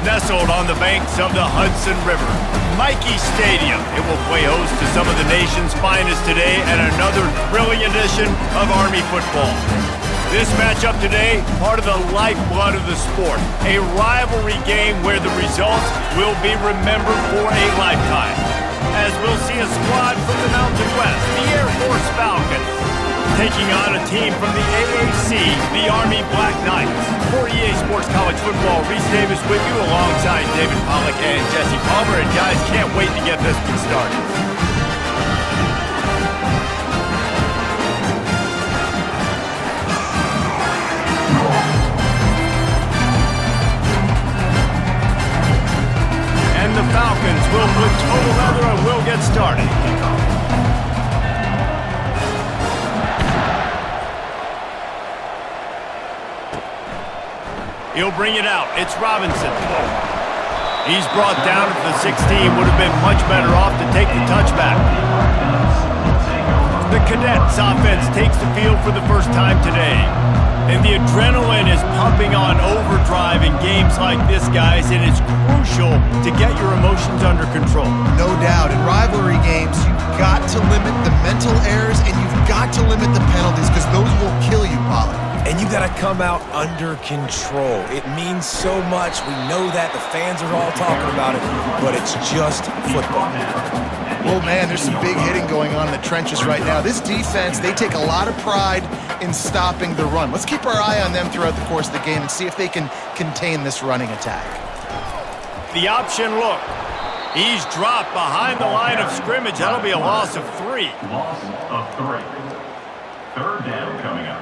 Nestled on the banks of the Hudson River, Michie Stadium. It will play host to some of the nation's finest today and another thrilling edition of Army football. This matchup today, part of the lifeblood of the sport. A rivalry game where the results will be remembered for a lifetime. As we'll see a squad from the Mountain West, the Air Force Falcons, taking on a team from the AAC, the Army Black Knights. For EA Sports College Football, Reese Davis with you alongside David Pollack and Jesse Palmer. And guys, can't wait to get this one started. And the Falcons will put total leather and will get started. He'll bring it out. It's Robinson. He's brought down at the 16. Would have been much better off to take the touchback. The Cadets offense takes the field for the first time today. And the adrenaline is pumping on overdrive in games like this, guys, and it's crucial to get your emotions under control. No doubt. In rivalry games, you've got to limit the mental errors and you've got to limit the penalties because those will kill you, Pollard. And you got to come out under control. It means so much. We know that. The fans are all talking about it, but it's just football. Well, man, there's some big hitting going on in the trenches right now. This defense, they take a lot of pride in stopping the run. Let's keep our eye on them throughout the course of the game and see if they can contain this running attack. The option look. He's dropped behind the line of scrimmage. That'll be a loss of 3. Loss of 3. Third down coming up.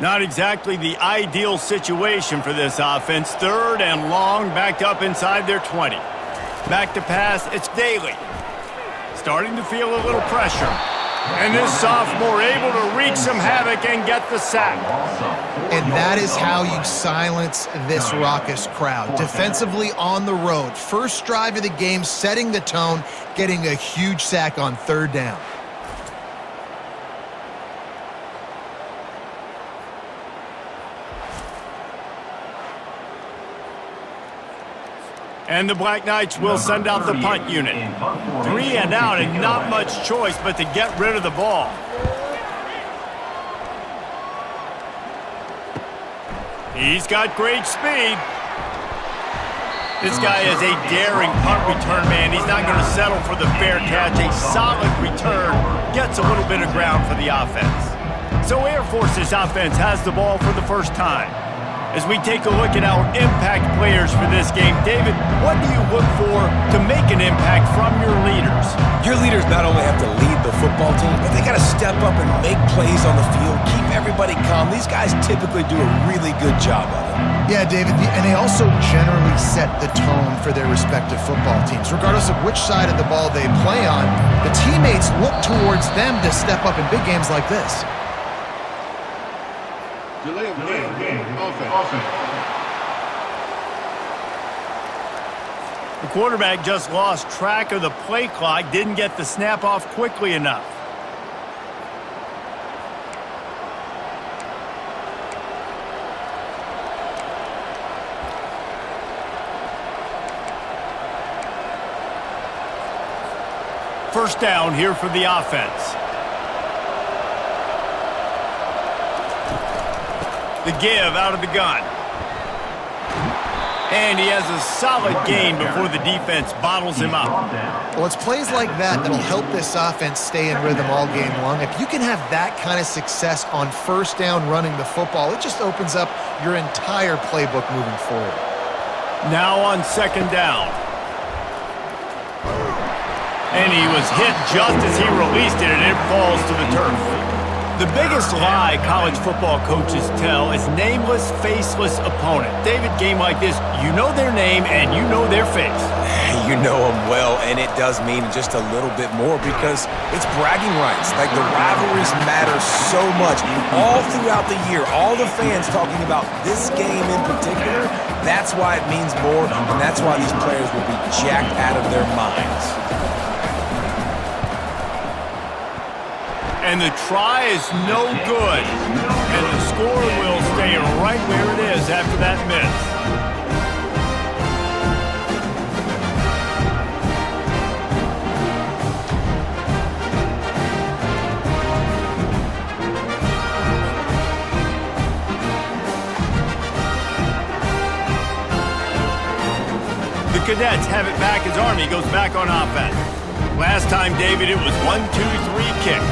Not exactly the ideal situation for this offense. Third and long, backed up inside their 20. Back to pass, it's Daly. Starting to feel a little pressure. And this sophomore able to wreak some havoc and get the sack. And that is how you silence this raucous crowd. Defensively on the road. First drive of the game, setting the tone, getting a huge sack on third down. And the Black Knights will send out the punt unit. 3 and out, and not much choice but to get rid of the ball. He's got great speed. This guy is a daring punt return man. He's not going to settle for the fair catch. A solid return gets a little bit of ground for the offense. So Air Force's offense has the ball for the first time. As we take a look at our impact players for this game, David, what do you look for to make an impact from your leaders? Your leaders not only have to lead the football team, but they got to step up and make plays on the field, keep everybody calm. These guys typically do a really good job of it. Yeah, David, and they also generally set the tone for their respective football teams. Regardless of which side of the ball they play on, the teammates look towards them to step up in big games like this. Delay of game. Offense. The quarterback just lost track of the play clock, didn't get the snap off quickly enough. First down here for the offense. The give out of the gun. And he has a solid gain before the defense bottles him up. Well, it's plays like that that'll help this offense stay in rhythm all game long. If you can have that kind of success on first down running the football, it just opens up your entire playbook moving forward. Now on second down. And he was hit just as he released it, and it falls to the turf. The biggest lie college football coaches tell is nameless, faceless opponent. David, game like this, you know their name and you know their face. You know them well, and it does mean just a little bit more because it's bragging rights. Like, the rivalries matter so much. All throughout the year, all the fans talking about this game in particular, that's why it means more, and that's why these players will be jacked out of their minds. And the try is no good. And the score will stay right where it is after that miss. The Cadets have it back as Army goes back on offense. Last time, David, it was 1-2-3 kick.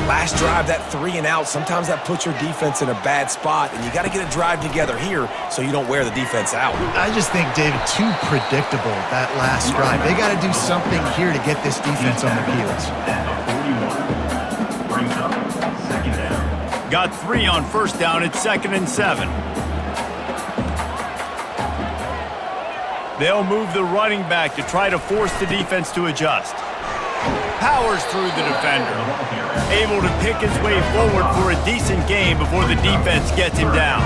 Last drive, that 3 and out, sometimes that puts your defense in a bad spot, and you got to get a drive together here so you don't wear the defense out. I just think, David, too predictable, that last drive. They got to do something here to get this defense on their heels. Brings up second down. Got 3 on first down. It's 2nd and 7. They'll move the running back to try to force the defense to adjust. Powers through the defender. Able to pick his way forward for a decent game before the defense gets him down.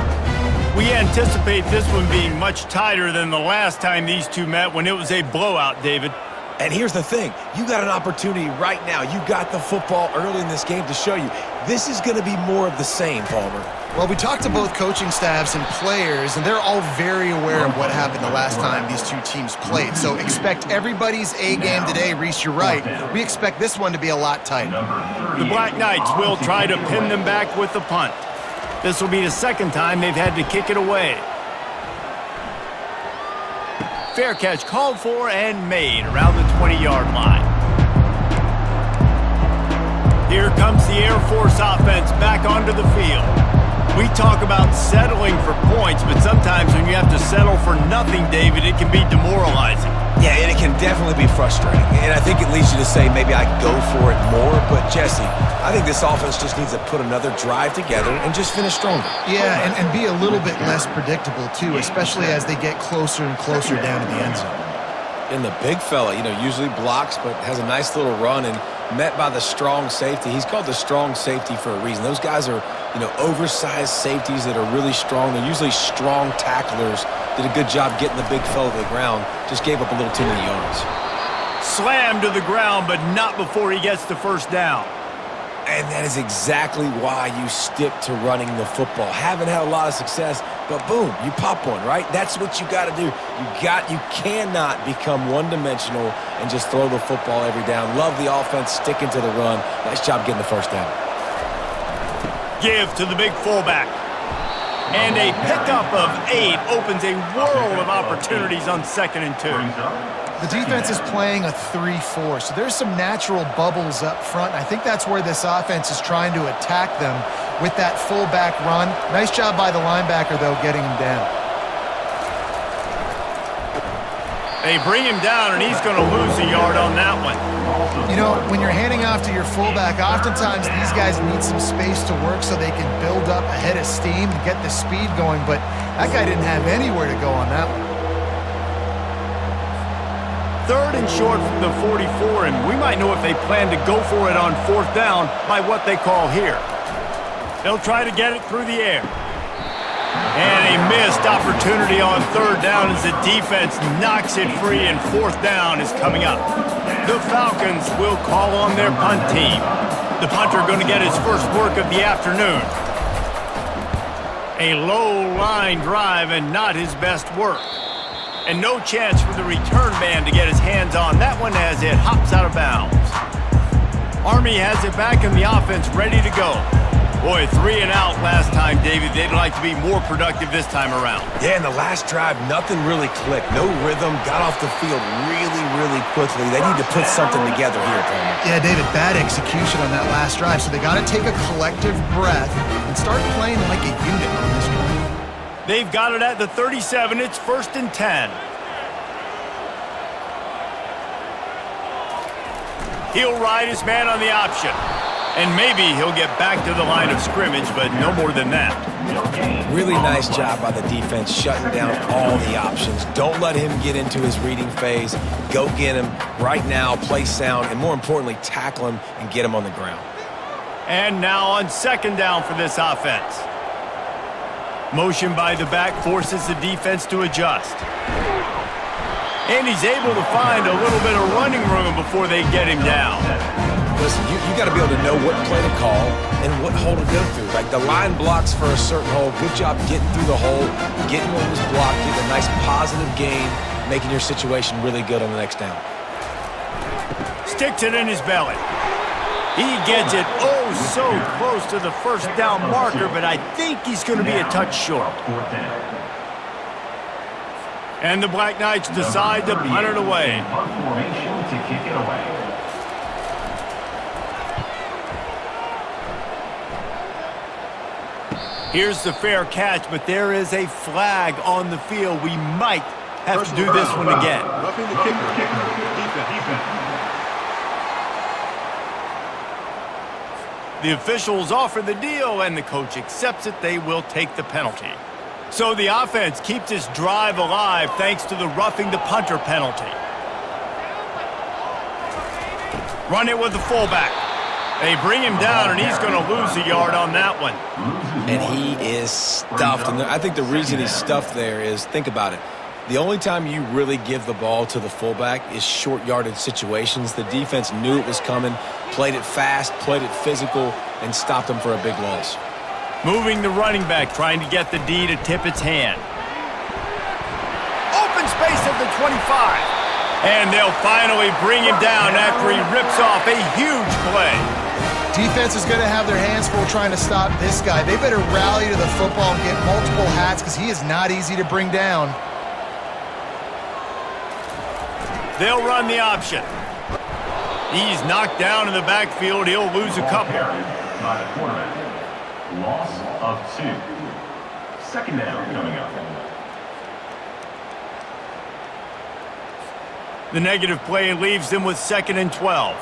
We anticipate this one being much tighter than the last time these two met when it was a blowout, David. And here's the thing. You got an opportunity right now. You got the football early in this game to show you. This is going to be more of the same, Palmer. Well, we talked to both coaching staffs and players, and they're all very aware of what happened the last time these two teams played. So expect everybody's A game today. Reese, you're right. We expect this one to be a lot tighter. The Black Knights will try to pin them back with the punt. This will be the second time they've had to kick it away. Fair catch called for and made around the 20-yard line. Here comes the Air Force offense back onto the field. We talk about settling for points, but sometimes when you have to settle for nothing, David, it can be demoralizing. Yeah, and it can definitely be frustrating. And I think it leads you to say maybe I go for it more. But, Jesse, I think this offense just needs to put another drive together and just finish stronger. Yeah, and be a little bit less predictable, too, especially as they get closer and closer down to the end zone. And the big fella, usually blocks, but has a nice little run and met by the strong safety. He's called the strong safety for a reason. Those guys are, oversized safeties that are really strong. They're usually strong tacklers. Did a good job getting the big fella to the ground. Just gave up a little too many yards. Slammed to the ground, but not before he gets the first down. And that is exactly why you stick to running the football. Haven't had a lot of success, but boom, you pop one, right? That's what you got to do. You cannot become one-dimensional and just throw the football every down. Love the offense, sticking to the run. Nice job getting the first down. Give to the big fullback. And a pickup of 8 opens a world of opportunities on 2nd and 2. The defense is playing a 3-4, so there's some natural bubbles up front. I think that's where this offense is trying to attack them with that fullback run. Nice job by the linebacker, though, getting him down. They bring him down, and he's going to lose a yard on that one. When you're handing off to your fullback, oftentimes these guys need some space to work so they can build up a head of steam and get the speed going, but that guy didn't have anywhere to go on that one. 3rd and short from the 44, and we might know if they plan to go for it on 4th down by what they call here. They'll try to get it through the air. And a missed opportunity on 3rd down as the defense knocks it free, and 4th down is coming up. The Falcons will call on their punt team. The punter going to get his first work of the afternoon. A low line drive and not his best work. And no chance for the return man to get his hands on that one as it hops out of bounds. Army has it back in the offense, ready to go. Boy, 3 and out last time, David. They'd like to be more productive this time around. Yeah, in the last drive, nothing really clicked. No rhythm, got off the field really, really quickly. They need to put something together here, Palmer. Yeah, David, bad execution on that last drive, so they got to take a collective breath and start playing like a unit on this one. They've got it at the 37. It's 1st and 10. He'll ride his man on the option. And maybe he'll get back to the line of scrimmage, but no more than that. Really nice job by the defense shutting down all the options. Don't let him get into his reading phase. Go get him right now, play sound, and more importantly, tackle him and get him on the ground. And now on 2nd down for this offense. Motion by the back forces the defense to adjust. And he's able to find a little bit of running room before they get him down. Listen, you got to be able to know what play to call and what hole to go through. Like the line blocks for a certain hole. Good job getting through the hole, getting what was blocked, getting a nice positive gain, making your situation really good on the next down. Sticks it in his belly. He gets it oh so close to the first down marker, but I think he's going to be a touch short. And the Black Knights decide to punt it away. Punt formation to kick it away. Here's the fair catch, but there is a flag on the field. We might have to do this one again. Roughing the kicker. Defense. The officials offer the deal, and the coach accepts it. They will take the penalty. So the offense keeps this drive alive thanks to the roughing the punter penalty. Run it with the fullback. They bring him down, and he's going to lose a yard on that one. And he is stuffed. And I think the reason he's stuffed there is, think about it. The only time you really give the ball to the fullback is short yardage situations. The defense knew it was coming, played it fast, played it physical, and stopped him for a big loss. Moving the running back, trying to get the D to tip its hand. Open space at the 25. And they'll finally bring him down after he rips off a huge play. Defense is going to have their hands full trying to stop this guy. They better rally to the football and get multiple hats because he is not easy to bring down. They'll run the option. He's knocked down in the backfield. He'll lose a couple. By the quarterback. Loss of 2. Second down coming up. The negative play leaves them with 2nd and 12.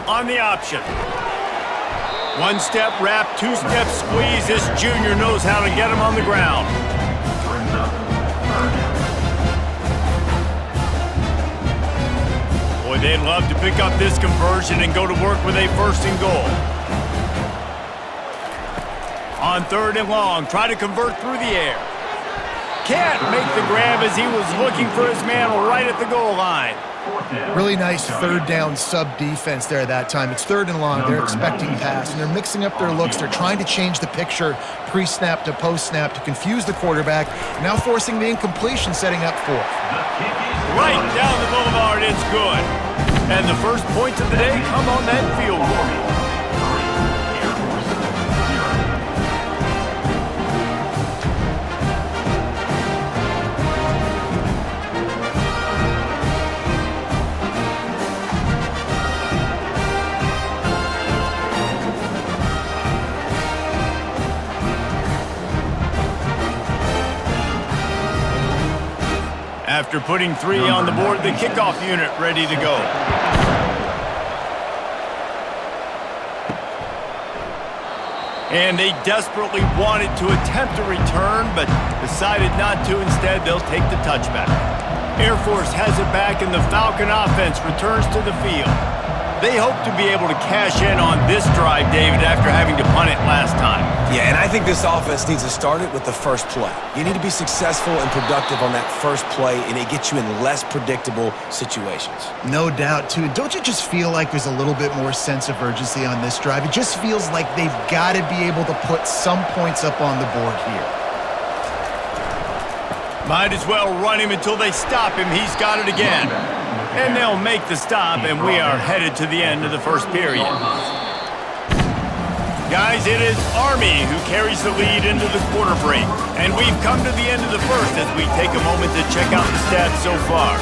On the option. One step wrap, 2-step squeeze. This junior knows how to get him on the ground. Brings up third down. Boy, they'd love to pick up this conversion and go to work with a 1st and goal. On 3rd and long, try to convert through the air. Can't make the grab as he was looking for his man right at the goal line. Really nice 3rd down sub defense there that time. It's 3rd and long. They're expecting pass, and they're mixing up their looks. They're trying to change the picture pre-snap to post-snap to confuse the quarterback, now forcing the incompletion, setting up 4th. Right down the boulevard, it's good. And the first points of the day come on that field goal. After putting 3 on the board, the kickoff unit ready to go. And they desperately wanted to attempt a return, but decided not to. Instead, they'll take the touchback. Air Force has it back, and the Falcon offense returns to the field. They hope to be able to cash in on this drive, David, after having to punt it last time. Yeah, and I think this offense needs to start it with the first play. You need to be successful and productive on that first play, and it gets you in less predictable situations. No doubt, too. Don't you just feel like there's a little bit more sense of urgency on this drive? It just feels like they've got to be able to put some points up on the board here. Might as well run him until they stop him. He's got it again. And they'll make the stop, and we are headed to the end of the first period. Guys, it is Army who carries the lead into the quarter break. And we've come to the end of the first as we take a moment to check out the stats so far.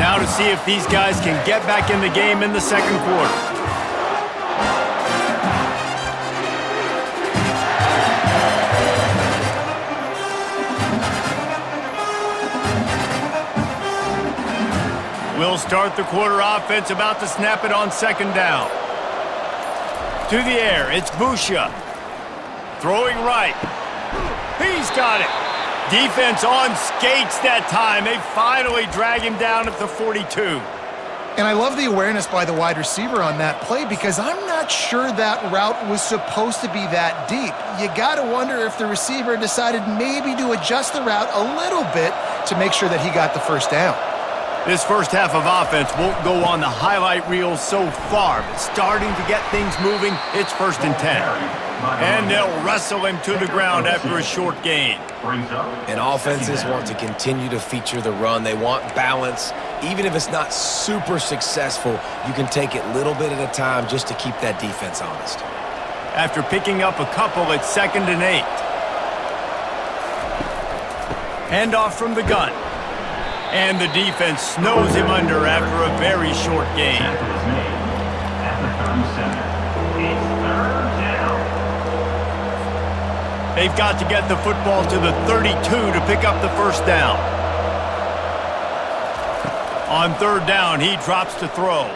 Now to see if these guys can get back in the game in the second quarter. We'll start the quarter offense, about to snap it on 2nd down. To the air, it's Busha. Throwing right. He's got it. Defense on skates that time. They finally drag him down at the 42. And I love the awareness by the wide receiver on that play because I'm not sure that route was supposed to be that deep. You got to wonder if the receiver decided maybe to adjust the route a little bit to make sure that he got the first down. This first half of offense won't go on the highlight reel so far, but starting to get things moving, it's 1st and 10. And they'll wrestle him to the ground after a short gain. And offenses want to continue to feature the run. They want balance. Even if it's not super successful, you can take it little bit at a time just to keep that defense honest. After picking up a couple, it's 2nd and 8. Handoff from the gun. And the defense snows him under after a very short gain. They've got to get the football to the 32 to pick up the first down. On 3rd down, he drops to throw.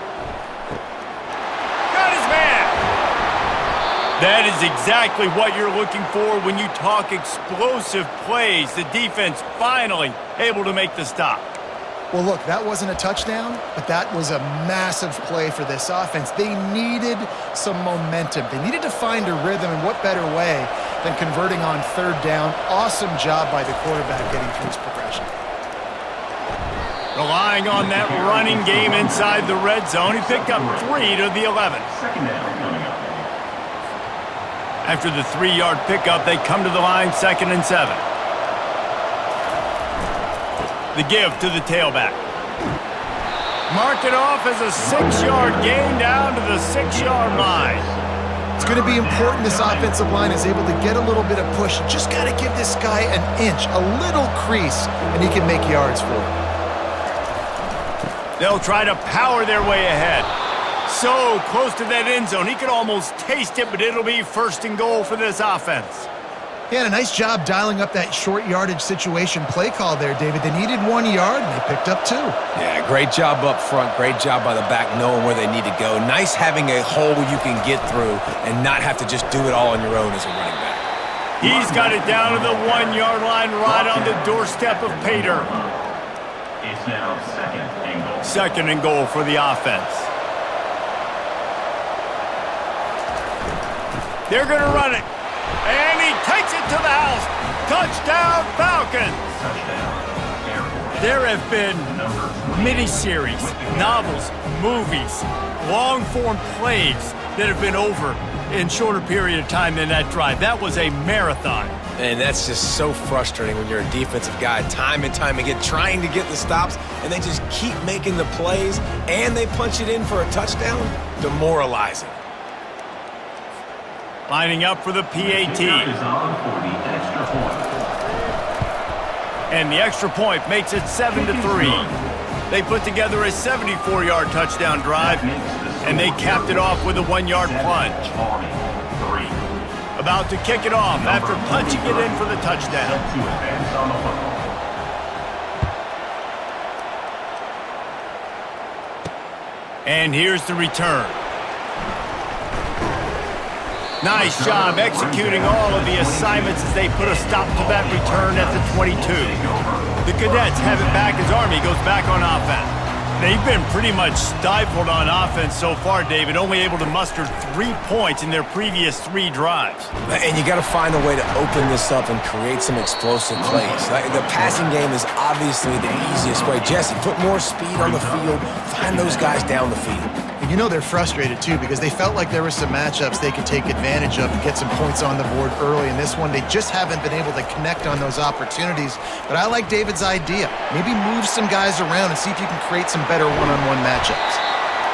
Got his man! That is exactly what you're looking for when you talk explosive plays. The defense finally able to make the stop. Well, look, that wasn't a touchdown, but that was a massive play for this offense. They needed some momentum. They needed to find a rhythm, and what better way than converting on 3rd down. Awesome job by the quarterback getting through his progression. Relying on that running game inside the red zone, he picked up 3 to the 11. After the 3-yard pickup, they come to the line 2nd and 7. The give to the tailback. Mark it off as a 6-yard gain down to the 6-yard line. It's going to be important this offensive line is able to get a little bit of push. You just got to give this guy an inch, a little crease, and he can make yards for it. They'll try to power their way ahead. So close to that end zone, he could almost taste it, but it'll be 1st and goal for this offense. He had a nice job dialing up that short yardage situation play call there, David. They needed 1 yard, and they picked up 2. Yeah, great job up front. Great job by the back knowing where they need to go. Nice having a hole you can get through and not have to just do it all on your own as a running back. He's got it down to the 1-yard line right on the doorstep of Pater. It's now 2nd and goal. 2nd and goal for the offense. They're going to run it. And he takes it to the house. Touchdown, Falcons. There have been miniseries, novels, movies, long-form plays that have been over in shorter period of time than that drive. That was a marathon. And that's just so frustrating when you're a defensive guy, time and time again, trying to get the stops, and they just keep making the plays, and they punch it in for a touchdown. Demoralizing. Lining up for the PAT. Is on for the extra point. And the extra point makes it 7-3. They put together a 74-yard touchdown drive, and they capped it off with a 1-yard plunge. About to kick it off after punching it in for the touchdown. To advance on the football. And here's the return. Nice job executing all of the assignments as they put a stop to that return at the 22. The Cadets have it back as Army goes back on offense. They've been pretty much stifled on offense so far, David, only able to muster 3 points in their previous 3 drives. And you got to find a way to open this up and create some explosive plays. Like, the passing game is obviously the easiest way. Jesse, put more speed on the field. Find those guys down the field. And you know they're frustrated, too, because they felt like there were some matchups they could take advantage of and get some points on the board early. In this one, they just haven't been able to connect on those opportunities. But I like David's idea. Maybe move some guys around and see if you can create some better one-on-one matchups.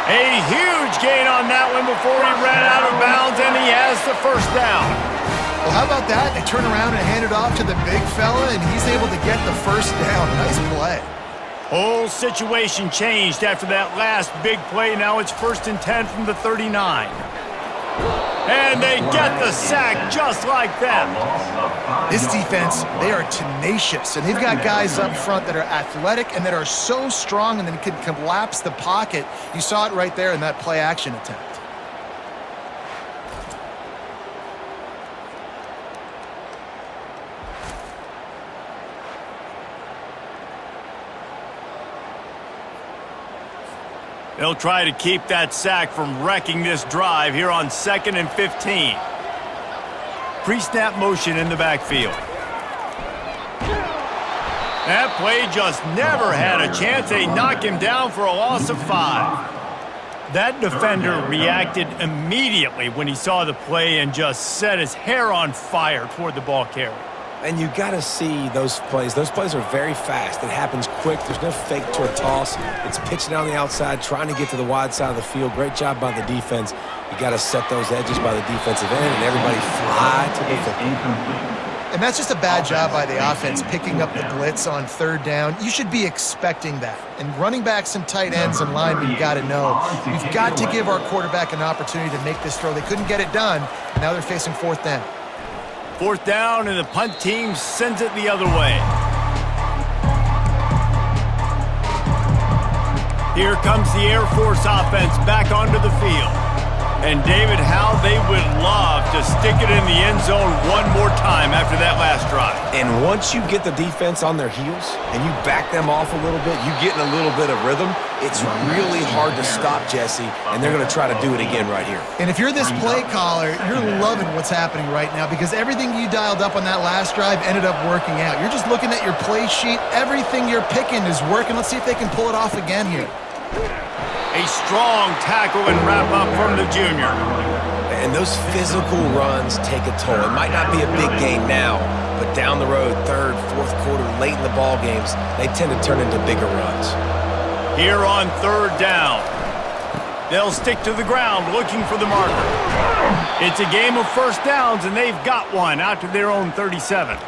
A huge gain on that one before he ran out of bounds, and he has the first down. Well, how about that? They turn around and hand it off to the big fella, and he's able to get the first down. Nice play. Whole situation changed after that last big play. Now it's 1st and 10 from the 39. And they get the sack just like that. This defense, they are tenacious, and they've got guys up front that are athletic and that are so strong and then can collapse the pocket. You saw it right there in that play-action attempt. They'll try to keep that sack from wrecking this drive here on 2nd and 15. Pre-snap motion in the backfield. That play just never had a chance. They knock him down for a loss of 5. That defender reacted immediately when he saw the play and just set his hair on fire toward the ball carrier. And you got to see those plays. Those plays are very fast. It happens quick. There's no fake to a toss. It's pitching down the outside, trying to get to the wide side of the field. Great job by the defense. You got to set those edges by the defensive end, and everybody fly to the football. And that's just a bad job by the offense, picking up the blitz on 3rd down. You should be expecting that. And running backs and tight ends and linemen, you got to know. We've got to give our quarterback an opportunity to make this throw. They couldn't get it done. Now they're facing 4th down. 4th down, and the punt team sends it the other way. Here comes the Air Force offense back onto the field. And David, how they would love to stick it in the end zone one more time after that last drive. And once you get the defense on their heels and you back them off a little bit, you get in a little bit of rhythm, it's really hard to stop, Jesse, and they're going to try to do it again right here. And if you're this play caller, you're loving what's happening right now because everything you dialed up on that last drive ended up working out. You're just looking at your play sheet. Everything you're picking is working. Let's see if they can pull it off again here. A strong tackle and wrap up from the junior. And those physical runs take a toll. It might not be a big gain now, but down the road, 3rd, 4th quarter, late in the ball games, they tend to turn into bigger runs. Here on 3rd down, they'll stick to the ground looking for the marker. It's a game of 1st downs, and they've got one out to their own 37.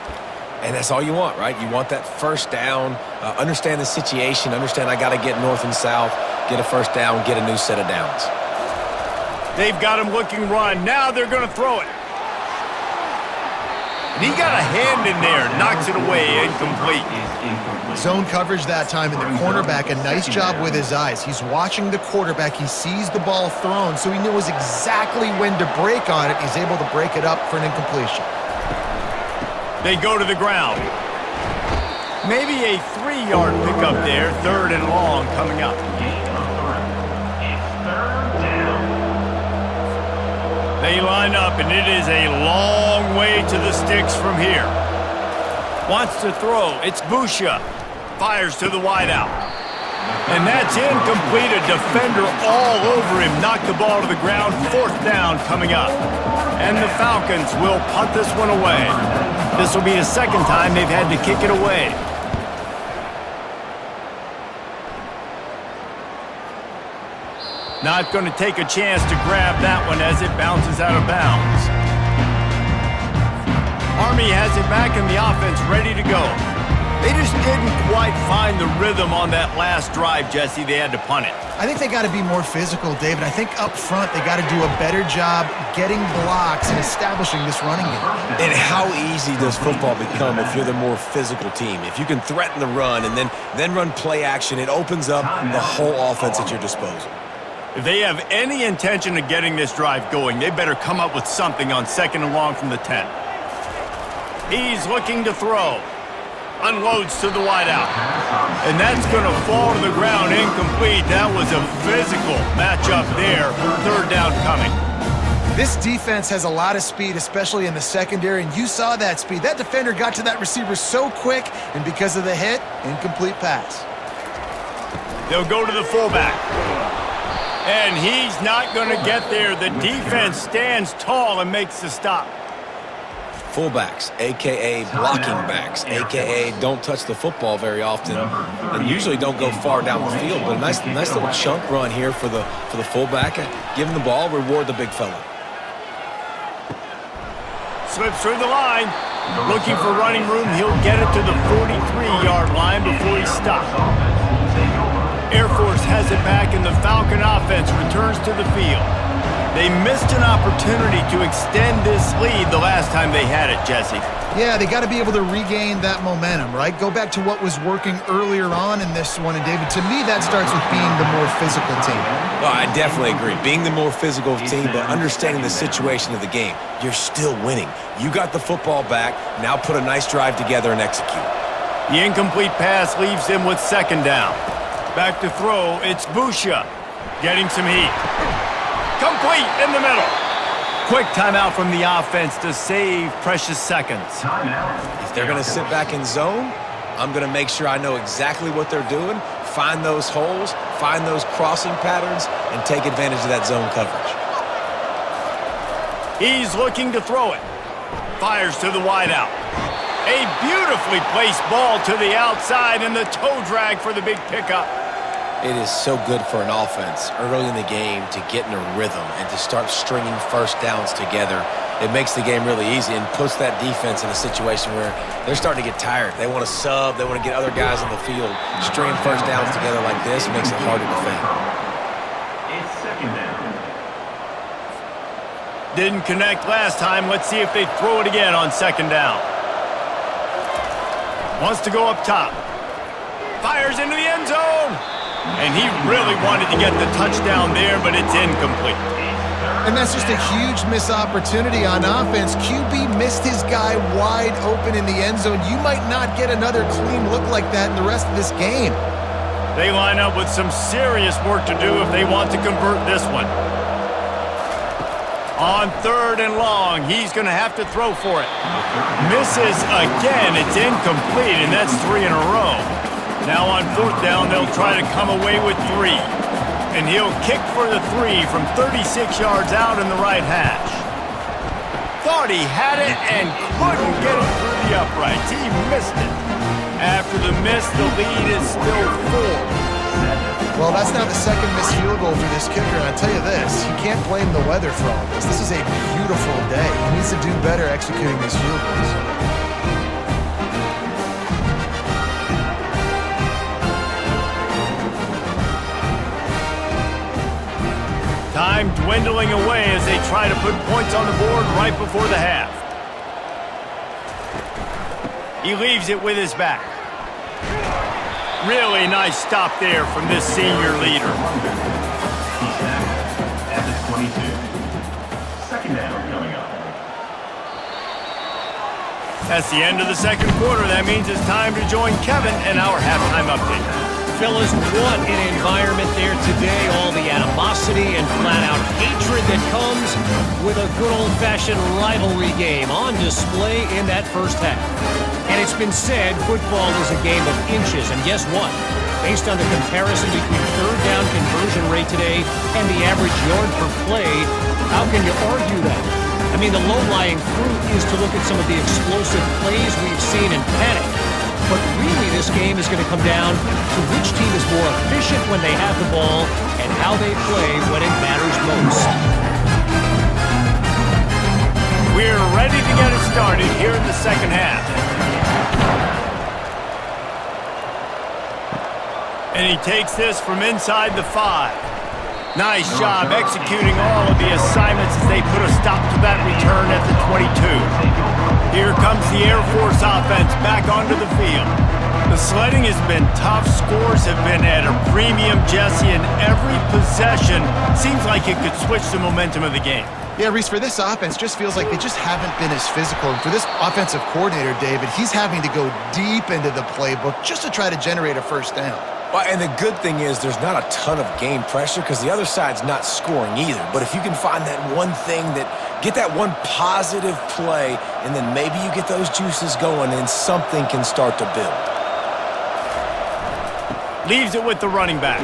And that's all you want, right? You want that 1st down, understand the situation, understand I got to get north and south, get a 1st down, get a new set of downs. They've got him looking run. Now they're going to throw it. And he got a hand in there, knocks it away, incomplete. Zone coverage that time, and the cornerback, a nice job with his eyes. He's watching the quarterback. He sees the ball thrown, so he knows exactly when to break on it. He's able to break it up for an incompletion. They go to the ground. Maybe a 3-yard pickup there, 3rd and long coming up. They line up, and it is a long way to the sticks from here. Wants to throw. It's Busha. Fires to the wideout. And that's incomplete. A defender all over him. Knocked the ball to the ground. 4th down coming up. And the Falcons will punt this one away. This will be the 2nd time they've had to kick it away. Not going to take a chance to grab that one as it bounces out of bounds. Army has it back in the offense, ready to go. They just didn't quite find the rhythm on that last drive, Jesse. They had to punt it. I think they got to be more physical, David. I think up front they got to do a better job getting blocks and establishing this running game. And how easy does football become if you're the more physical team? If you can threaten the run and then run play action, it opens up the whole offense at your disposal. If they have any intention of getting this drive going, they better come up with something on 2nd and long from the 10. He's looking to throw. Unloads to the wideout. And that's going to fall to the ground incomplete. That was a physical matchup there. 3rd down coming. This defense has a lot of speed, especially in the secondary, and you saw that speed. That defender got to that receiver so quick, and because of the hit, incomplete pass. They'll go to the fullback. And he's not going to get there. The defense stands tall and makes the stop. Fullbacks, a.k.a. blocking backs, a.k.a. don't touch the football very often and usually don't go far down the field. But a nice little chunk run here for the fullback. Give him the ball, reward the big fella. Slips through the line. Looking for running room. He'll get it to the 43-yard line before he stops. Air Force has it back, and the Falcon offense returns to the field. They missed an opportunity to extend this lead the last time they had it, Jesse. Yeah, they got to be able to regain that momentum, right? Go back to what was working earlier on in this one. And, David, to me, that starts with being the more physical team. Well, I definitely agree. Being the more physical team, but understanding the situation of the game. You're still winning. You got the football back. Now put a nice drive together and execute. The incomplete pass leaves them with 2nd down. Back to throw, it's Busha. Getting some heat. Complete in the middle. Quick timeout from the offense to save precious seconds. If they're going to sit back in zone, I'm going to make sure I know exactly what they're doing, find those holes, find those crossing patterns, and take advantage of that zone coverage. He's looking to throw it. Fires to the wideout. A beautifully placed ball to the outside and the toe drag for the big pickup. It is so good for an offense early in the game to get in a rhythm and to start stringing first downs together. It makes the game really easy and puts that defense in a situation where they're starting to get tired. They want to sub. They want to get other guys on the field. Stringing first downs together like this makes it hard to defend. It's second down. Didn't connect last time. Let's see if they throw it again on second down. Wants to go up top. Fires into the end zone. And he really wanted to get the touchdown there, but it's incomplete. And that's just a huge missed opportunity on offense. QB missed his guy wide open in the end zone. You might not get another clean look like that in the rest of this game. They line up with some serious work to do if they want to convert this one. On third and long, he's going to have to throw for it. Misses again. It's incomplete, and that's 3 in a row. Now on fourth down, they'll try to come away with 3. And he'll kick for the 3 from 36 yards out in the right hash. Thought he had it and couldn't get it through the uprights. He missed it. After the miss, the lead is still 4. Well, that's now the second missed field goal for this kicker, and I tell you this, you can't blame the weather for all this. This is a beautiful day. He needs to do better executing these field goals. Time dwindling away as they try to put points on the board right before the half. He leaves it with his back. Really nice stop there from this senior leader. He's sacked at the 22. Second down coming up. That's the end of the second quarter. That means it's time to join Kevin in our halftime update. Fellas, what an environment there today. All the animosity and flat-out hatred that comes with a good old-fashioned rivalry game on display in that first half. And it's been said football is a game of inches. And guess what? Based on the comparison between third down conversion rate today and the average yard per play, how can you argue that? I mean, the low-lying fruit is to look at some of the explosive plays we've seen in panic. But really, this game is going to come down to which team is more efficient when they have the ball and how they play when it matters most. We're ready to get it started here in the second half. And he takes this from inside the 5. Nice job executing all of the assignments as they put a stop to that return at the 22. Here comes the Air Force offense back onto the field. The sledding has been tough. Scores have been at a premium, Jesse, and every possession seems like it could switch the momentum of the game. Yeah, Reese, for this offense, just feels like they just haven't been as physical. And for this offensive coordinator, David, he's having to go deep into the playbook just to try to generate a first down. Well, and the good thing is there's not a ton of game pressure because the other side's not scoring either. But if you can find that one thing get that one positive play, and then maybe you get those juices going and something can start to build. Leaves it with the running back.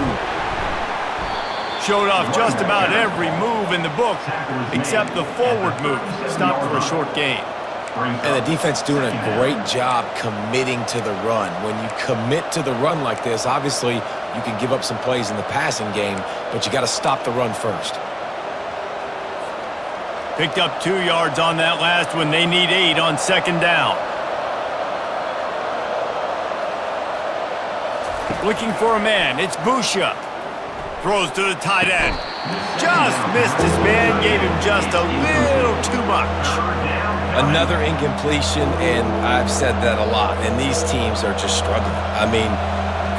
Showed off just about every move in the book except the forward move. Stopped for a short gain. And the defense doing a great job committing to the run. When you commit to the run like this, obviously you can give up some plays in the passing game, but you got to stop the run first. Picked up 2 yards on that last one. They need 8 on second down. Looking for a man. It's Busha. Throws to the tight end. Just missed his man. Gave him just a little too much. Another incompletion, and I've said that a lot, and these teams are just struggling. I mean,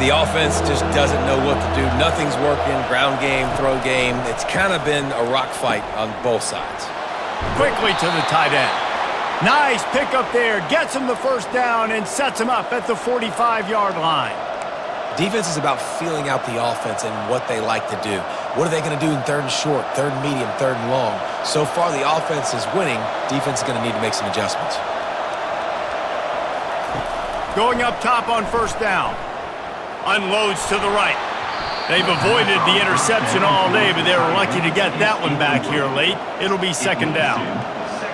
the offense just doesn't know what to do. Nothing's working. Ground game, throw game. It's kind of been a rock fight on both sides. Quickly to the tight end. Nice pickup there. Gets him the first down and sets him up at the 45-yard line. Defense is about feeling out the offense and what they like to do. What are they going to do in third and short, third and medium, third and long? So far, the offense is winning. Defense is going to need to make some adjustments. Going up top on first down. Unloads to the right. They've avoided the interception all day, but they were lucky to get that one back here late. It'll be second down.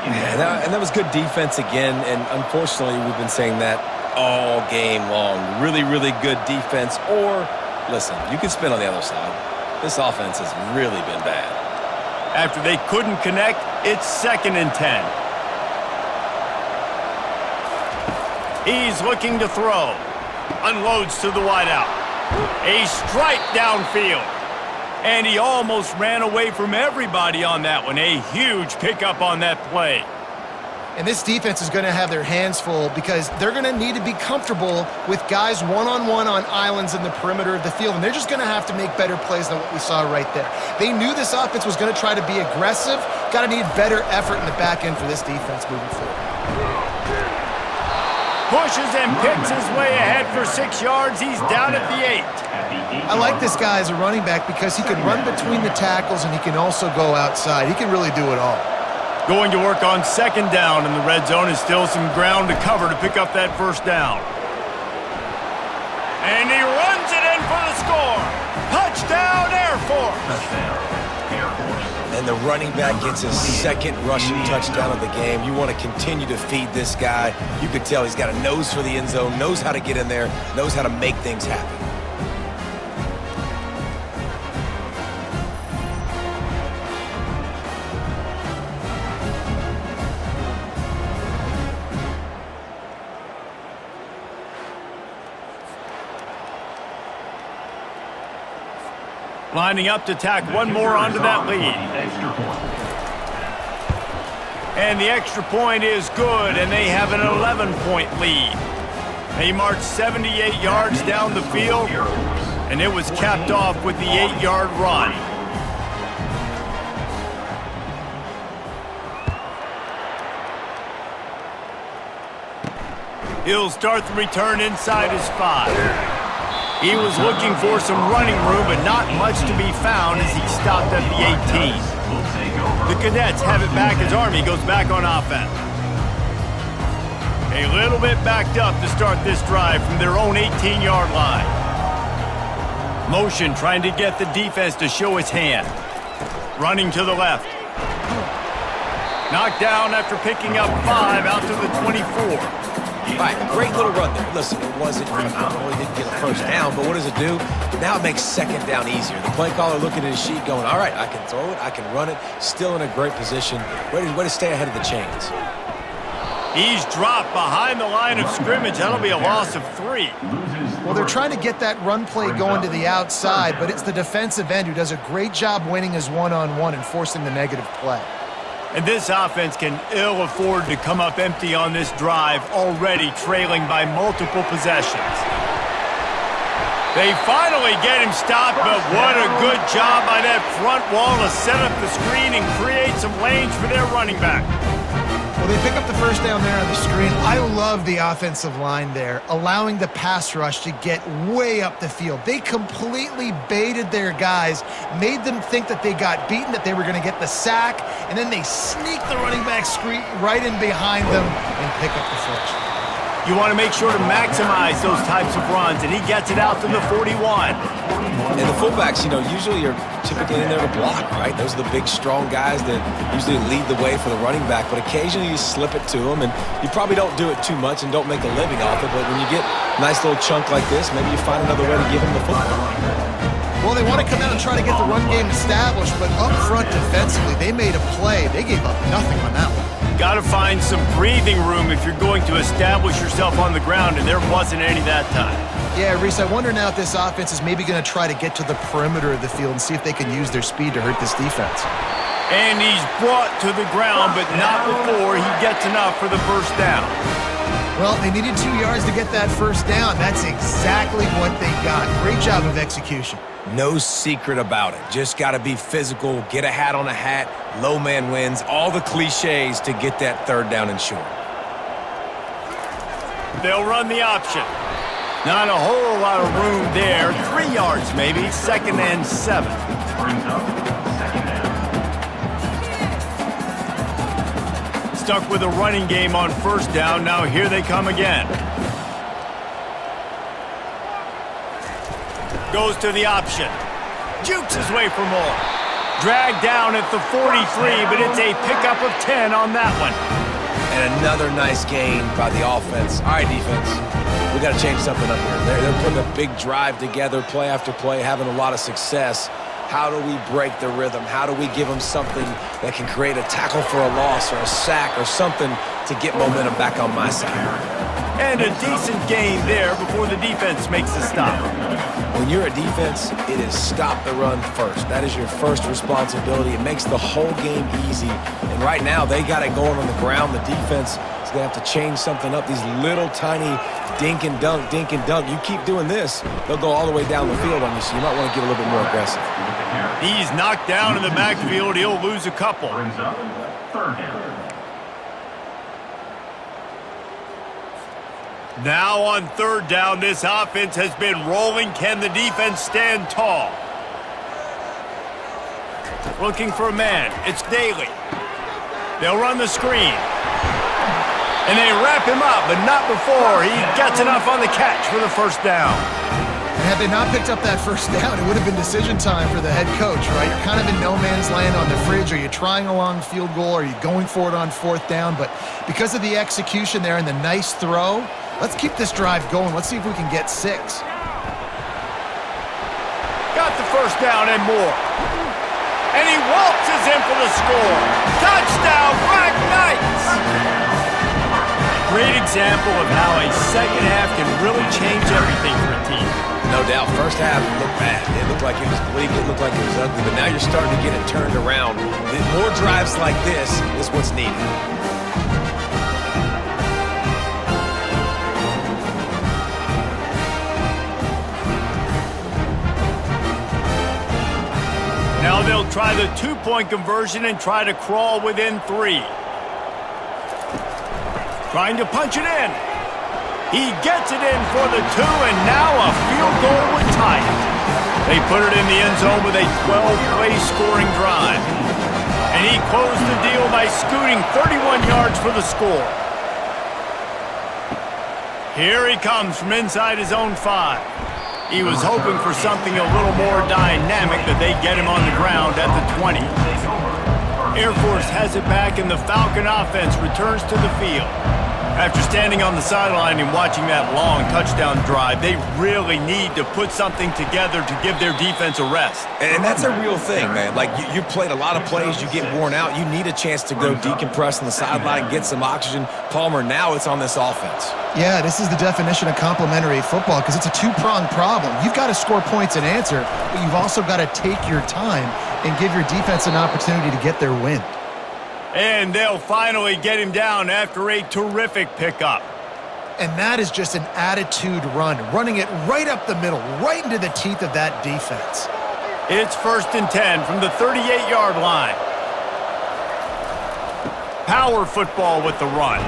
Yeah, and that was good defense again, and unfortunately, we've been saying that all game long. Really, really good defense. Or, listen, you can spin on the other side. This offense has really been bad. After they couldn't connect, it's 2nd and 10. He's looking to throw. Unloads to the wideout. A strike downfield. And he almost ran away from everybody on that one. A huge pickup on that play. And this defense is going to have their hands full because they're going to need to be comfortable with guys one-on-one on islands in the perimeter of the field. And they're just going to have to make better plays than what we saw right there. They knew this offense was going to try to be aggressive. Got to need better effort in the back end for this defense moving forward. Pushes and picks his way ahead for 6 yards. He's down at the 8. I like this guy as a running back because he can run between the tackles and he can also go outside. He can really do it all. Going to work on second down in the red zone is still some ground to cover to pick up that first down. And he runs it in for the score. Touchdown, Air Force. Touchdown, Air Force. And the running back gets his 2nd rushing touchdown of the game. You want to continue to feed this guy. You could tell he's got a nose for the end zone, knows how to get in there, knows how to make things happen. Lining up to tack one more onto that lead. Extra point. And the extra point is good, and they have an 11-point lead. They marched 78 yards down the field, and it was capped off with the 8-yard run. He'll start the return inside his 5. He was looking for some running room, but not much to be found as he stopped at the 18. The Cadets have it back as Army goes back on offense. A little bit backed up to start this drive from their own 18-yard line. Motion trying to get the defense to show its hand. Running to the left. Knocked down after picking up 5 out to the 24. Right, great little run there. Listen, it wasn't phenomenal. He didn't get a first down, but what does it do? Now it makes second down easier. The play caller looking at his sheet going, all right, I can throw it, I can run it, still in a great position, ready to stay ahead of the chains. He's dropped behind the line of scrimmage. That'll be a loss of 3. Well, they're trying to get that run play going to the outside, but it's the defensive end who does a great job winning his one-on-one and forcing the negative play. And this offense can ill afford to come up empty on this drive, already trailing by multiple possessions. They finally get him stopped, but what a good job by that front wall to set up the screen and create some lanes for their running back. Well, they pick up the first down there on the screen. I love the offensive line there, allowing the pass rush to get way up the field. They completely baited their guys, made them think that they got beaten, that they were going to get the sack, and then they sneak the running back screen right in behind them and pick up the first. You want to make sure to maximize those types of runs, and he gets it out to the 41. And the fullbacks, usually are typically in there to block, right? Those are the big, strong guys that usually lead the way for the running back, but occasionally you slip it to them, and you probably don't do it too much and don't make a living off it, but when you get a nice little chunk like this, maybe you find another way to give them the football. Well, they want to come out and try to get the run game established, but up front defensively, they made a play. They gave up nothing on that one. Got to find some breathing room if you're going to establish yourself on the ground, and there wasn't any that time. Yeah, Reese, I wonder now if this offense is maybe going to try to get to the perimeter of the field and see if they can use their speed to hurt this defense. And he's brought to the ground, but not before he gets enough for the first down. Well, they needed 2 yards to get that first down. That's exactly what they got. Great job of execution. No secret about it. Just got to be physical, get a hat on a hat, low man wins, all the cliches to get that third down and short. They'll run the option. Not a whole lot of room there. 3 yards maybe. 2nd and 7. Brings up second down. Stuck with a running game on 1st down. Now here they come again. Goes to the option. Jukes his way for more. Dragged down at the 43, but it's a pickup of 10 on that one. And another nice gain by the offense. All right, defense. We got to change something up here. They're putting a big drive together, play after play, having a lot of success. How do we break the rhythm? How do we give them something that can create a tackle for a loss or a sack or something to get momentum back on my side? And a decent gain there before the defense makes the stop. When you're a defense, it is stop the run first. That is your first responsibility. It makes the whole game easy. And right now, they got it going on the ground. The defense is going to have to change something up. These little tiny dink and dunk, dink and dunk. You keep doing this, they'll go all the way down the field on you, so you might want to get a little bit more aggressive. He's knocked down in the backfield. He'll lose a couple. Brings up 3rd down. Now on 3rd down, this offense has been rolling. Can the defense stand tall? Looking for a man. It's Daly. They'll run the screen. And they wrap him up, but not before he gets enough on the catch for the 1st down. And had they not picked up that 1st down, it would have been decision time for the head coach, right? You're kind of in no man's land on the fridge. Are you trying a long field goal? Are you going for it on 4th down? But because of the execution there and the nice throw, let's keep this drive going. Let's see if we can get 6. Got the 1st down and more. And he waltzes in for the score. Touchdown, Black Knights! Great example of how a 2nd half can really change everything for a team. No doubt, 1st half looked bad. It looked like it was bleak. It looked like it was ugly. But now you're starting to get it turned around. More drives like this is what's needed. Now they'll try the 2-point conversion and try to crawl within 3. Trying to punch it in. He gets it in for the 2, and now a field goal would tie it. They put it in the end zone with a 12-play scoring drive. And he closed the deal by scooting 31 yards for the score. Here he comes from inside his own 5. He was hoping for something a little more dynamic, that they get him on the ground at the 20. Air Force has it back, and the Falcon offense returns to the field. After standing on the sideline and watching that long touchdown drive, they really need to put something together to give their defense a rest. And that's a real thing, man. Like, you played a lot of plays, you get worn out. You need a chance to go decompress on the sideline, get some oxygen. Palmer, now it's on this offense. Yeah, this is the definition of complementary football because it's a 2-pronged problem. You've got to score points and answer, but you've also got to take your time and give your defense an opportunity to get their win. And they'll finally get him down after a terrific pickup. And that is just an attitude run, running it right up the middle, right into the teeth of that defense. It's 1st and 10 from the 38-yard line. Power football with the run.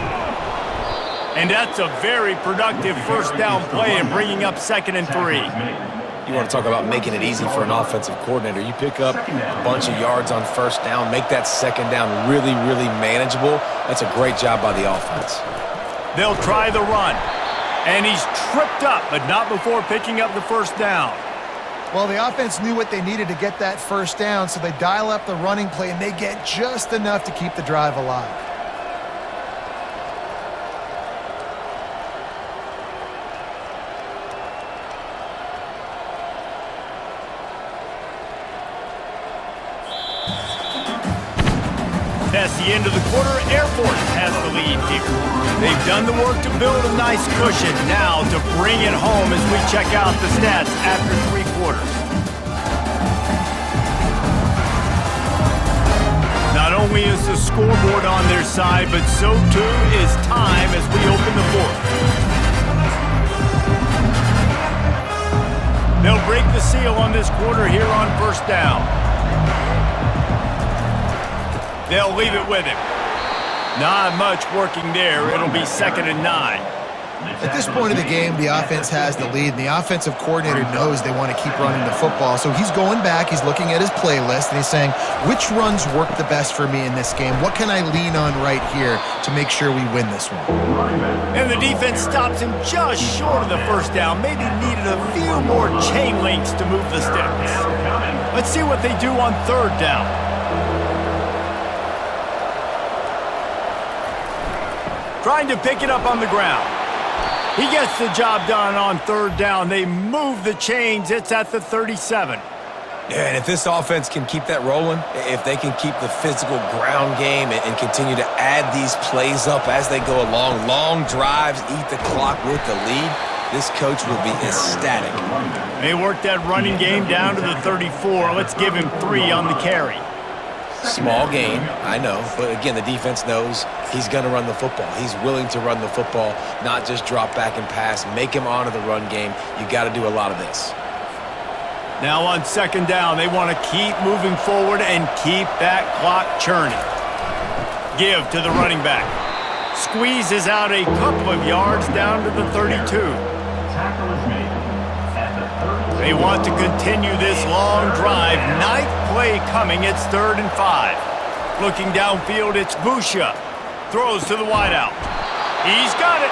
And that's a very productive 1st down play and bringing up 2nd and 3. You want to talk about making it easy for an offensive coordinator. You pick up a bunch of yards on 1st down, make that 2nd down really, really manageable. That's a great job by the offense. They'll try the run. And he's tripped up, but not before picking up the 1st down. Well, the offense knew what they needed to get that 1st down, so they dial up the running play, and they get just enough to keep the drive alive. That's the end of the quarter. Air Force has the lead here. They've done the work to build a nice cushion. Now to bring it home as we check out the stats after 3 quarters. Not only is the scoreboard on their side, but so too is time as we open the 4th. They'll break the seal on this quarter here on 1st down. They'll leave it with him. Not much working there. It'll be 2nd and 9. At this point of the game, the offense has the lead, and the offensive coordinator knows they want to keep running the football. So he's going back, he's looking at his playlist, and he's saying, which runs work the best for me in this game? What can I lean on right here to make sure we win this one? And the defense stops him just short of the first down. Maybe needed a few more chain links to move the sticks. Let's see what they do on third down. Trying to pick it up on the ground. He gets the job done on third down. They move the chains. It's at the 37. Yeah, and if this offense can keep that rolling, if they can keep the physical ground game and continue to add these plays up as they go along, long drives, eat the clock with the lead, this coach will be ecstatic. They work that running game down to the 34. Let's give him 3 on the carry. Small gain, I know, but again, the defense knows he's going to run the football. He's willing to run the football, not just drop back and pass, make him honor the run game. You got to do a lot of this. Now on second down, they want to keep moving forward and keep that clock churning. Give to the running back. Squeezes out a couple of yards down to the 32. Tackle is made at the 32. They want to continue this long drive. 9th play coming. It's 3rd and 5. Looking downfield, it's Busha. Throws to the wideout. He's got it.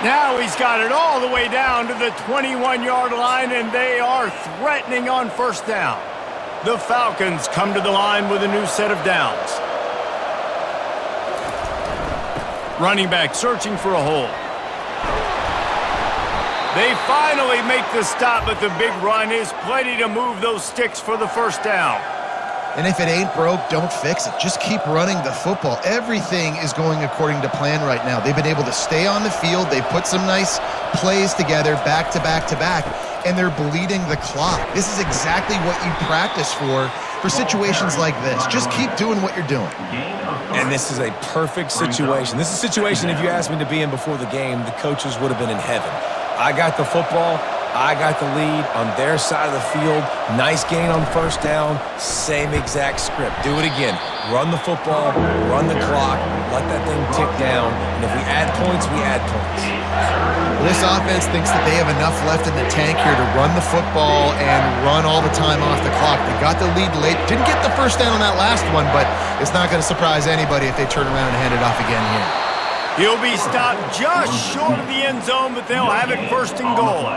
Now he's got it all the way down to the 21-yard line, and they are threatening on first down. The Falcons come to the line with a new set of downs. Running back searching for a hole. They finally make the stop, but the big run is plenty to move those sticks for the first down. And if it ain't broke, don't fix it. Just keep running the football. Everything is going according to plan right now. They've been able to stay on the field. They've put some nice plays together back to back to back, and they're bleeding the clock. This is exactly what you practice for situations like this. Just keep doing what you're doing. And this is a perfect situation. This is a situation, if you asked me to be in before the game, the coaches would have been in heaven. I got the football. I got the lead on their side of the field. Nice gain on first down. Same exact script. Do it again. Run the football, run the clock, let that thing tick down. And if we add points, we add points. Well, this offense thinks that they have enough left in the tank here to run the football and run all the time off the clock. They got the lead late. Didn't get the first down on that last one, but it's not going to surprise anybody if they turn around and hand it off again here. He'll be stopped just short of the end zone, but they'll have it first and goal.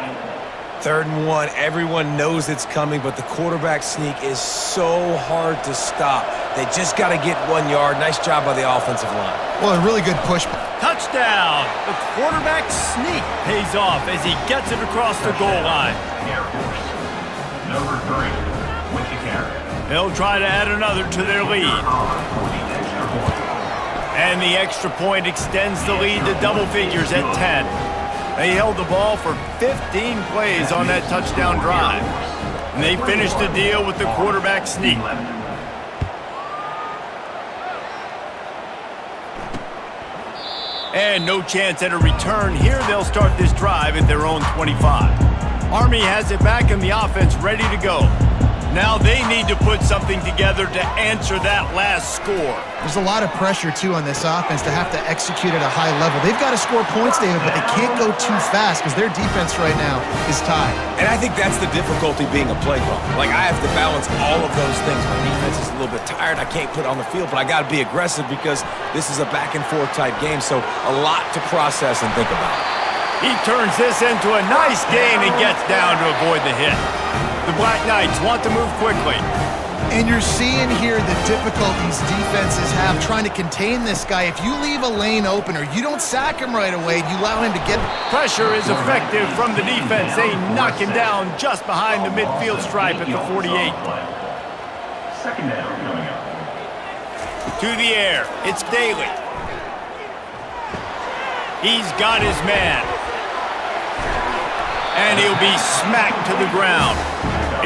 3rd and 1, everyone knows it's coming, but the quarterback sneak is so hard to stop. They just got to get 1 yard. Nice job by the offensive line. Well, a really good push. Touchdown! The quarterback sneak pays off as he gets it across the goal line. Air Force. Number 3, Wichita. They'll try to add another to their lead. And the extra point extends the lead to double figures at 10. They held the ball for 15 plays on that touchdown drive. And they finished the deal with the quarterback sneak. And no chance at a return here. They'll start this drive at their own 25. Army has it back and the offense ready to go. Now they need to put something together to answer that last score. There's a lot of pressure, too, on this offense to have to execute at a high level. They've got to score points, David, but they can't go too fast because their defense right now is tied. And I think that's the difficulty being a play caller. Like, I have to balance all of those things. My defense is a little bit tired. I can't put it on the field, but I got to be aggressive because this is a back-and-forth type game, so a lot to process and think about. He turns this into a nice gain and gets down to avoid the hit. The Black Knights want to move quickly. And you're seeing here the difficulties defenses have trying to contain this guy. If you leave a lane open or you don't sack him right away, you allow him to get... Pressure is effective from the defense. They knock him down just behind the midfield stripe at the 48. Second down coming up. To the air, it's Daly. He's got his man. And he'll be smacked to the ground.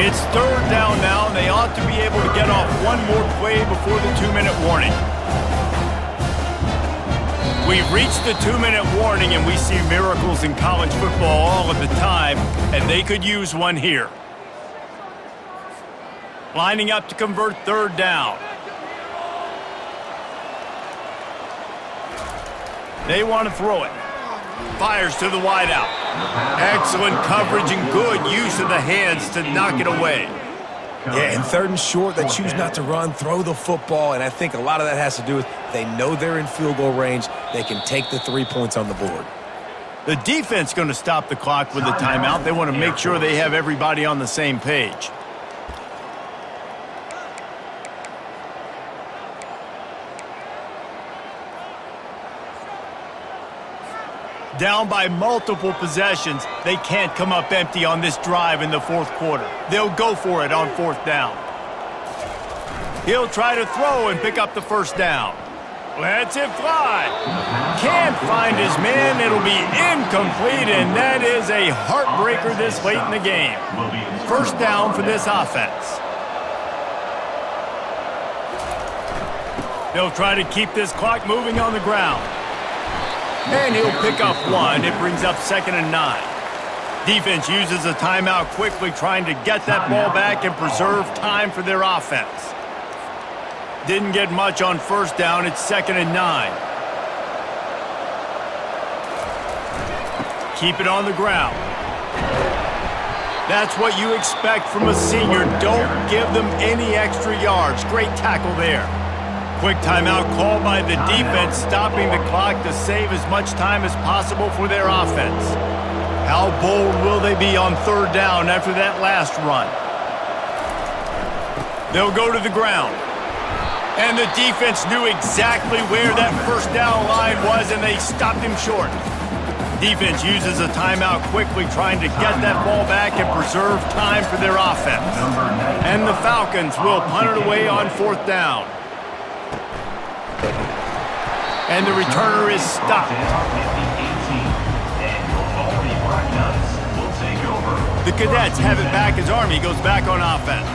It's 3rd down now, and they ought to be able to get off one more play before the 2-minute warning. We've reached the 2-minute warning, and we see miracles in college football all of the time, and they could use one here. Lining up to convert 3rd down. They want to throw it. Fires to the wideout. Excellent coverage and good use of the hands to knock it away. Yeah, and 3rd and short, they choose not to run, throw the football, and I think a lot of that has to do with they know they're in field goal range. They can take the 3 points on the board. The defense going to stop the clock with the timeout. They want to make sure they have everybody on the same page. Down by multiple possessions, they can't come up empty on this drive in the 4th quarter. They'll go for it on 4th down. He'll try to throw and pick up the 1st down. Lets it fly. Can't find his man. It'll be incomplete, and that is a heartbreaker this late in the game. 1st down for this offense. They'll try to keep this clock moving on the ground. And he'll pick up 1. It brings up 2nd and 9. Defense uses a timeout quickly, trying to get that ball back and preserve time for their offense. Didn't get much on 1st down. It's 2nd and 9. Keep it on the ground. That's what you expect from a senior. Don't give them any extra yards. Great tackle there. Quick timeout called by the defense, stopping the clock to save as much time as possible for their offense. How bold will they be on 3rd down after that last run? They'll go to the ground. And the defense knew exactly where that 1st down line was, and they stopped him short. Defense uses a timeout quickly, trying to get that ball back and preserve time for their offense. And the Falcons will punt it away on 4th down. And the returner is stopped. The Cadets have it back as Army goes back on offense.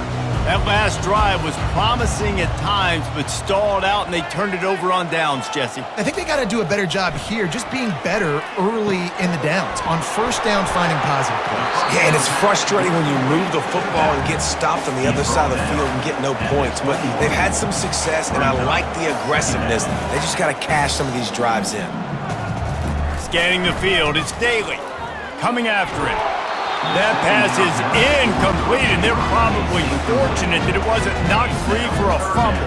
That last drive was promising at times, but stalled out, and they turned it over on downs, Jesse. I think they got to do a better job here, just being better early in the downs. On 1st down, finding positive plays. Yeah, and it's frustrating when you move the football and get stopped on the other side of the field and get no points. But they've had some success, and I like the aggressiveness. They just got to cash some of these drives in. Scanning the field, it's Daly. Coming after it. That pass is incomplete, and they're probably fortunate that it wasn't knocked free for a fumble.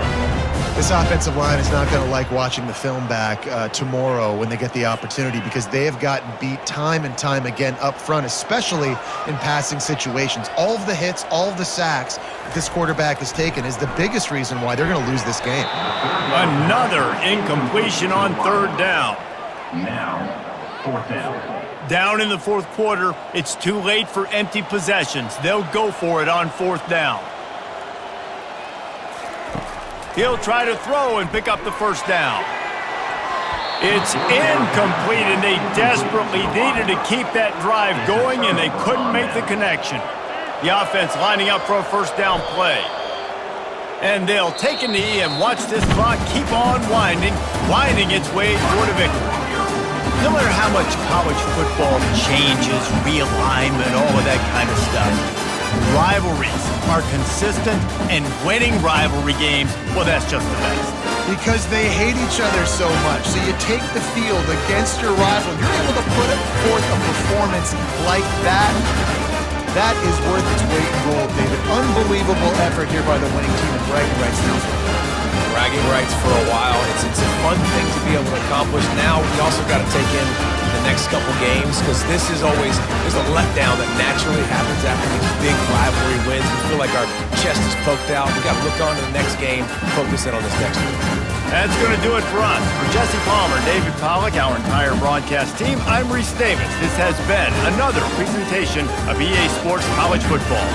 This offensive line is not going to like watching the film back tomorrow when they get the opportunity, because they have gotten beat time and time again up front, especially in passing situations. All of the hits, all of the sacks that this quarterback has taken is the biggest reason why they're going to lose this game. Another incompletion on 3rd down. Now, 4th down. Down in the 4th quarter, it's too late for empty possessions. They'll go for it on 4th down. He'll try to throw and pick up the 1st down. It's incomplete, and they desperately needed to keep that drive going, and they couldn't make the connection. The offense lining up for a 1st down play. And they'll take a knee and watch this clock keep on winding its way toward a victory. No matter how much college football changes, realignment, all of that kind of stuff, rivalries are consistent, and winning rivalry games, well, that's just the best. Because they hate each other so much. So you take the field against your rival, you're able to put forth a performance like that. That is worth its weight in gold, David. Unbelievable effort here by the winning team in bragging rights. Bragging rights for a while. It's a fun thing to be able to accomplish. Now we also got to take in the next couple games, because this is always, there's a letdown that naturally happens after these big rivalry wins. We feel like our chest is poked out. We got to look on to the next game, focus in on this next one. That's going to do it for us. For Jesse Palmer, David Pollack, our entire broadcast team, I'm Reese Davis. This has been another presentation of EA Sports College Football.